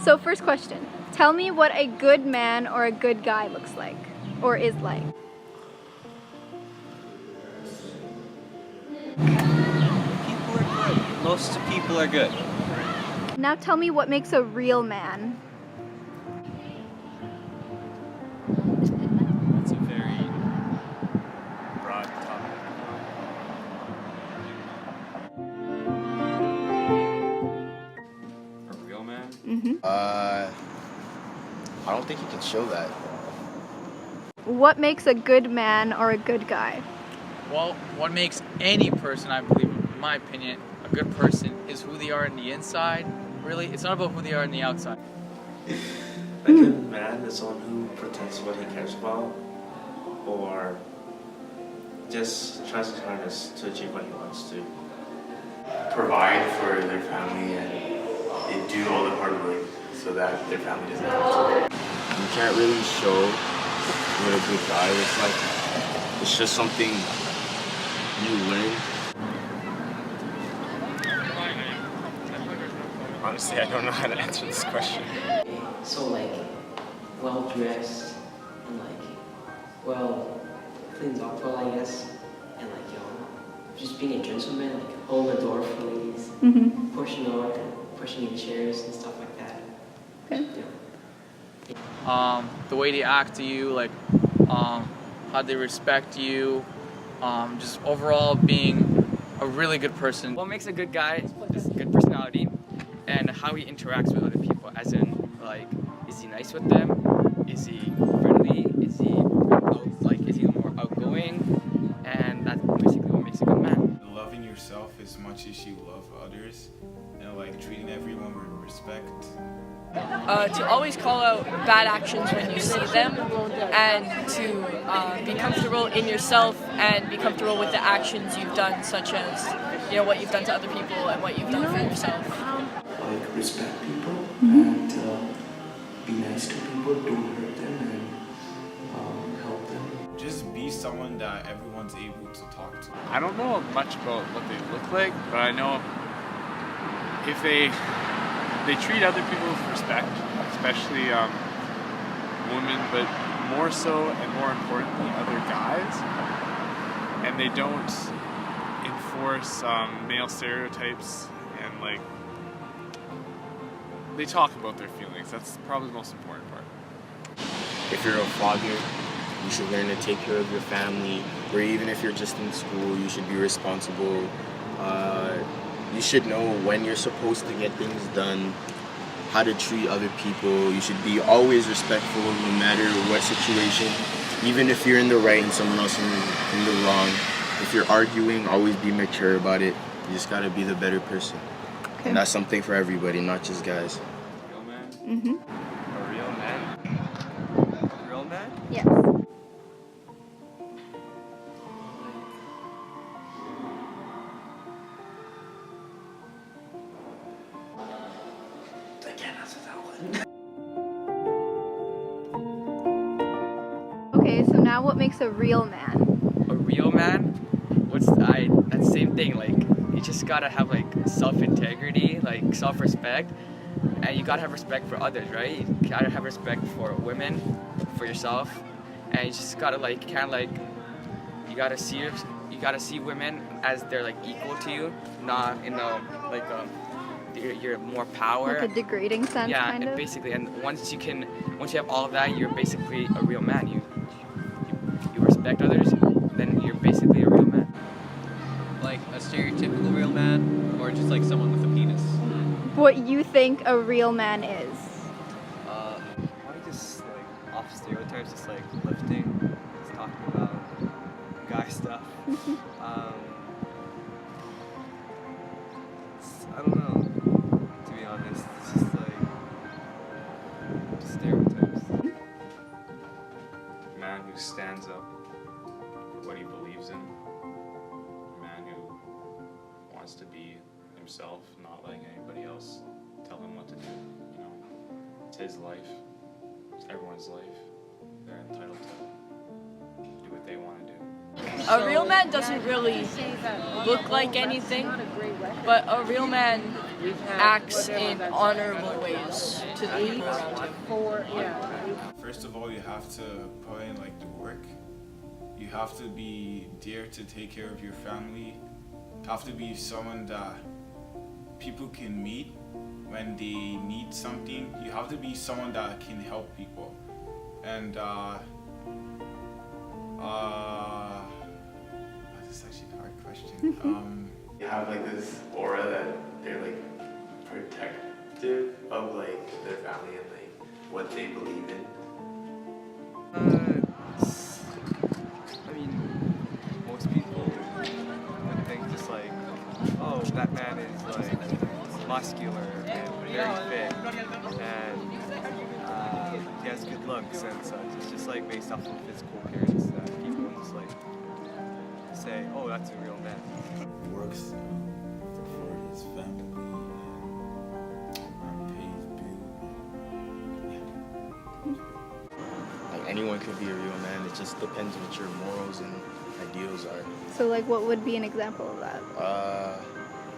So first question, tell me what a good man or a good guy looks like, or is like. People are good. Most people are good. Now tell me what makes a real man. That's a very broad topic. A real man? I don't think you can show that. What makes a good man or a good guy? Well, what makes any person, I believe, in my opinion, a good person is who they are on the inside. Really, it's not about who they are on the outside. A good man is someone who protects what he cares about, or just tries his hardest to achieve what he wants to. Provide for their family and they do all the hard work so that their family doesn't have to. You can't really show what a good guy looks like. It's just something you learn. Honestly, I don't know how to answer this question. So like, well dressed and like, well cleaned up well, I guess, and like, just being a gentleman, like hold the door for ladies, pushing in chairs and stuff like that. Okay. Yeah. The way they act to you, like how they respect you, just overall being a really good person. What makes a good guy is good personality and how he interacts with other people, as in, like, is he nice with them? Is he friendly? Is he more outgoing? And that's basically what makes a good man. Loving yourself as much as you love others, and like treating everyone with respect. To always call out bad actions when you see them, and to be comfortable in yourself and be comfortable with the actions you've done, such as what you've done to other people and what you've done for yourself. Like respect people and be nice to people, don't hurt them, and help them. Just be someone that everyone's able to talk to. I don't know much about what they look like, but I know if they treat other people with respect, especially women, but more so and more importantly other guys, and they don't enforce male stereotypes, and like they talk about their feelings. That's probably the most important part. If you're a father, you should learn to take care of your family, or even if you're just in school, you should be responsible. You should know when you're supposed to get things done, how to treat other people. You should be always respectful no matter what situation. Even if you're in the right and someone else in the wrong, if you're arguing, always be mature about it. You just gotta be the better person. Okay. And that's something for everybody, not just guys. Real man? Mm-hmm. A real man? A real man? Yes. I can't answer that one. Okay, so now what makes a real man? A real man? That same thing, like, you just gotta have like self-integrity, like self-respect, and you gotta have respect for others, right? You gotta have respect for women, for yourself, and you just gotta you gotta see women as they're like equal to you, not in you're more power. Like a degrading sense, yeah, kind of? basically, and once you have all of that, you're basically a real man. You respect others, then you're basically a real man. Like a stereotypical real man, or just like someone with a penis? What you think a real man is? Probably just like off stereotypes, just like lifting, just talking about guy stuff. I don't know, to be honest. It's just like stereotypes. A man who stands up for what he believes in. A man who wants to be himself, not letting anybody else tell him what to do. It's his life. It's everyone's life. They're entitled to do what they want to do. A real man doesn't really look like anything, but a real man acts in honorable ways to 8, 4, yeah. First of all, you have to put in like the work. You have to be there to take care of your family. You have to be someone that people can meet when they need something. You have to be someone that can help people. And that's actually a hard question. You have like this aura that they're like protective of like their family and like what they believe in. I mean, most people would think just like, oh, that man is like muscular and very fit and he has good looks and such. It's just like based off of physical appearance that people just like say, oh, that's a real man. Works for his family and pays bills. Like anyone could be a real man. It just depends what your morals and ideals are. So like what would be an example of that?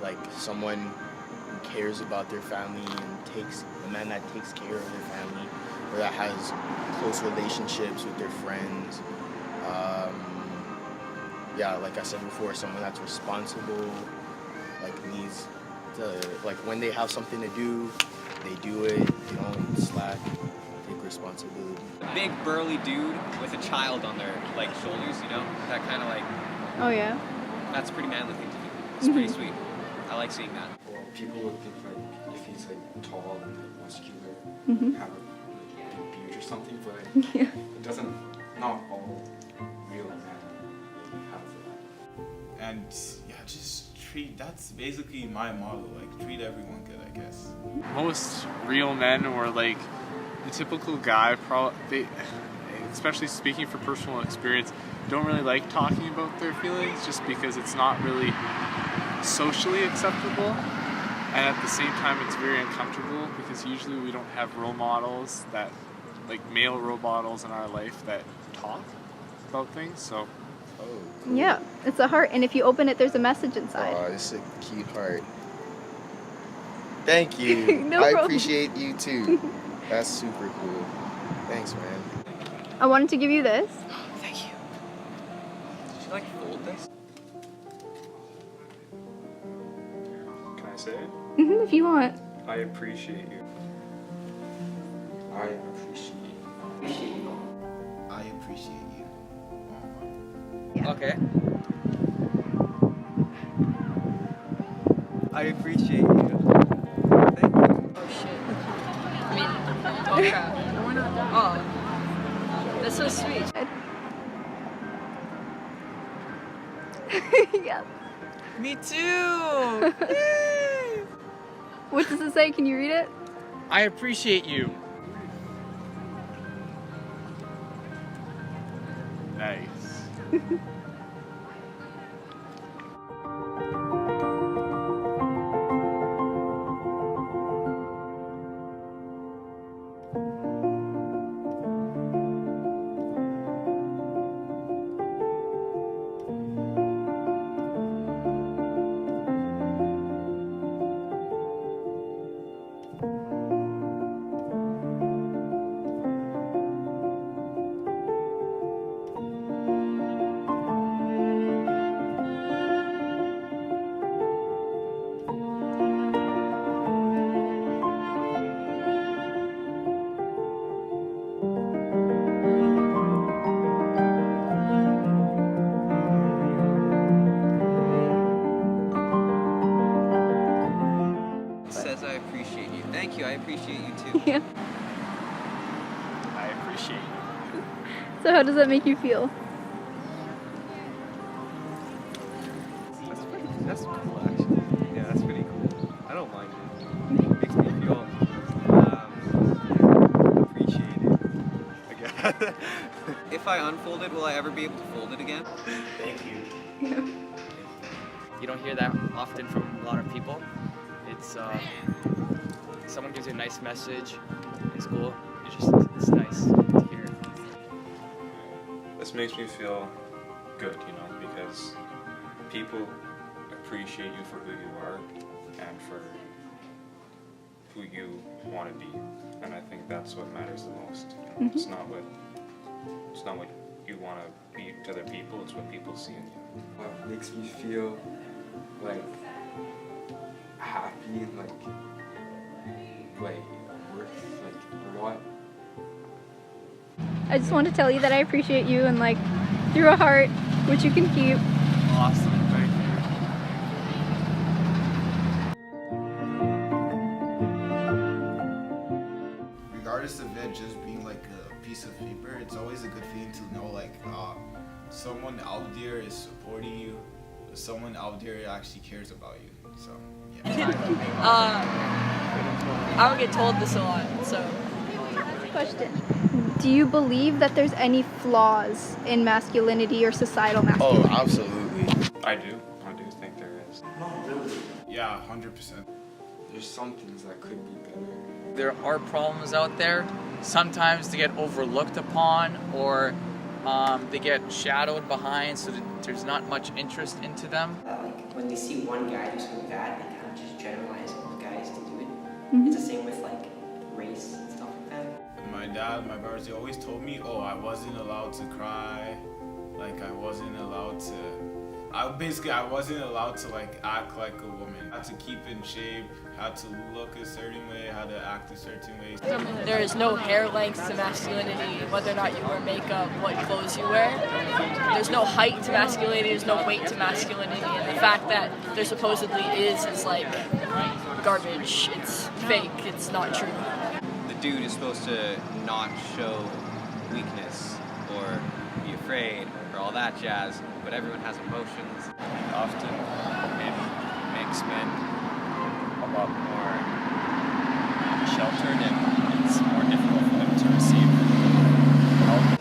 Like someone who cares about their family and takes a man that takes care of their family, or that has close relationships with their friends. Yeah, like I said before, someone that's responsible, like needs to, like when they have something to do, they do it, they don't slack, take responsibility. A big burly dude with a child on their like shoulders, you know, that kind of like. Oh yeah. That's a pretty manly thing to do. It's pretty sweet. I like seeing that. Well, people would think like if he's like tall and like muscular, have a big beard or something, but Yeah. it doesn't. Not all real men have that. And yeah, just treat. That's basically my model. Like treat everyone good, I guess. Most real men, or like the typical guy, they, especially speaking for personal experience, don't really like talking about their feelings just because it's not really socially acceptable, and at the same time it's very uncomfortable because usually we don't have role models that, like male role models in our life that talk about things. So cool. Yeah, it's a heart, and if you open it, there's a message inside. Oh, it's a cute heart. Thank you. No I problem. appreciate you too. That's super cool. Thanks, man. I wanted to give you this. Thank you. Did you like fold this? can I say it? If you want. I appreciate you. I appreciate you. I appreciate you. Yeah. Okay. I appreciate you. Thank you. Oh shit. I mean, oh crap. Oh, that's so sweet. Yeah. Me too! What does it say? Can you read it? I appreciate you. Nice. Thank you, I appreciate you too. Yeah. I appreciate you. So how does that make you feel? That's cool, actually. Yeah, that's pretty cool. I don't mind it. It makes me feel appreciated. Again. If I unfold it, will I ever be able to fold it again? Thank you. Yeah. You don't hear that often from a lot of people. It's someone gives you a nice message in school. It's nice to hear. This makes me feel good, you know, because people appreciate you for who you are and for who you want to be, and I think that's what matters the most. You know? Mhm. It's not what you want to be to other people. It's what people see in you. What makes me feel like happy and like worth like a lot. I just want to tell you that I appreciate you and like through a heart, which you can keep. Awesome. Thank you. Regardless of it just being like a piece of paper, it's always a good feeling to know like someone out there is supporting you, someone out there actually cares about you. So yeah. I don't get told this a lot, so. Question. Do you believe that there's any flaws in masculinity or societal masculinity? Oh, absolutely. I do think there is. Not really. Yeah, 100%. There's some things that could be better. There are problems out there. Sometimes they get overlooked upon, or they get shadowed behind, so that there's not much interest into them. Like when they see one guy do something bad, they kind of just generalize all guys to do it. Mhm. It's the same with like race and stuff like that. My dad, my brothers, they always told me, oh, I wasn't allowed to cry, like I wasn't allowed to, I wasn't allowed to like act like a woman. I had to keep in shape, had to look a certain way, had to act a certain way. There is no hair length to masculinity, whether or not you wear makeup, what clothes you wear. There's no height to masculinity, there's no weight to masculinity, and the fact that there supposedly is like garbage. It's fake, it's not true. The dude is supposed to not show weakness or be afraid or all that jazz, but everyone has emotions. Often it makes men a lot more sheltered, and it's more difficult for them to receive help.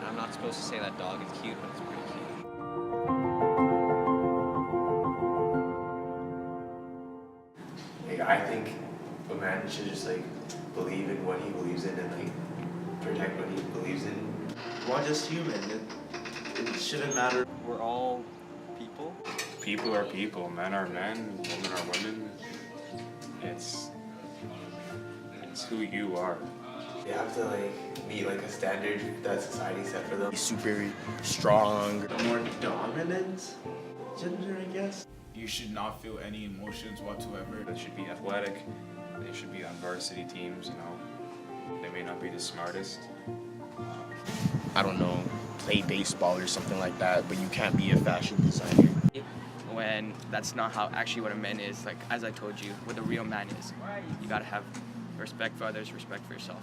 I'm not supposed to say that dog is cute, but it's pretty cute. Like, I think a man should just like believe in what he believes in and like protect what he believes in. We're just human. It shouldn't matter. We're all people. People are people. Men are men. Women are women. It's who you are. They have to like meet like a standard that society set for them. Super strong. More dominant gender, I guess. You should not feel any emotions whatsoever. They should be athletic. They should be on varsity teams, you know. They may not be the smartest. I don't know, play baseball or something like that, but you can't be a fashion designer. When that's not how actually what a man is, like as I told you, what a real man is. You gotta have respect for others, respect for yourself.